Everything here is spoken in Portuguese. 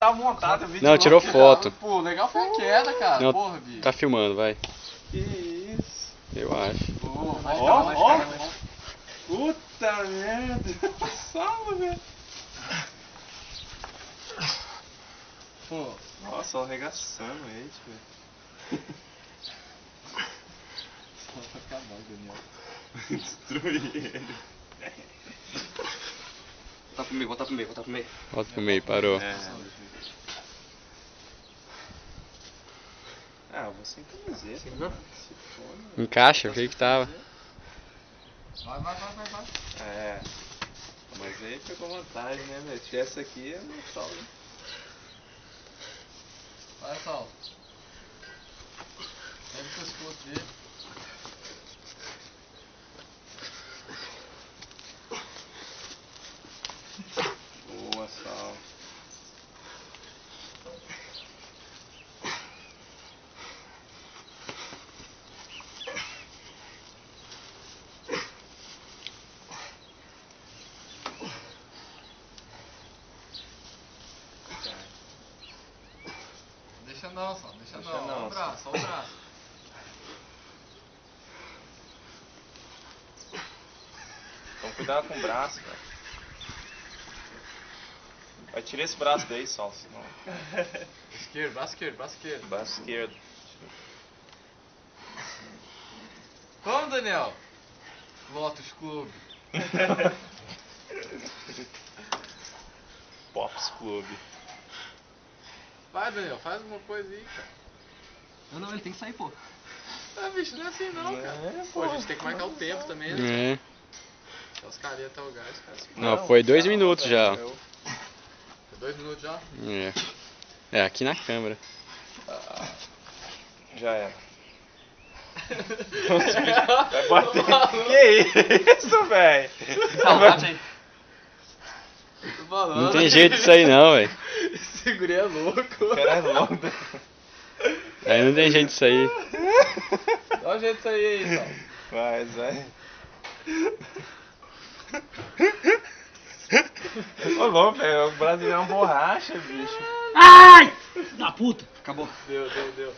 tá montado o vídeo. Não, tirou foto. Pô, legal foi a queda, cara. Não, porra, bicho. tá filmando, vai. Que isso. Eu acho. Ó. Puta merda. Salva, velho. Pô. Nossa, arregaçando ele, velho. Só vai acabar, Daniel. Destruir ele. Volta pro meio. Volta pro meio, parou. Ah, vou sem camiseta. Não? Se for, né? Encaixa, o que tava? Vai. É. Mas aí pegou vantagem, né, velho? Se tivesse aqui, eu não salvo. Vai, Saulo. Pega o pescoço dele. Boa, Saulo. Deixa não, Saulo. Deixa não. Ó o braço. Então cuidado com o braço, velho. Vai tirar esse braço daí, Saulo, senão... Braço esquerdo. Braço esquerdo. Vamos, Daniel. Lotus Clube. Pops Clube. Vai, Daniel, faz alguma coisa aí, cara. Não, ele tem que sair, pô. Ah, bicho, não é assim não, cara. Pô, a gente tem que marcar o tempo também, né? É. Os carinha até o gás, cara. Não, foi 2 minutos já. Foi 2 minutos já? É, aqui na câmera. Já era. Vai bater. Que isso, velho? Bate aí. Não tem jeito disso aí não, velho. Esse guri é louco. O cara é louco. Aí não tem jeito disso aí. Dá um jeito disso aí, Sal. Vai. Ô, louco, velho. O brasileiro é uma borracha, bicho. Ai! Da puta! Acabou. Deu.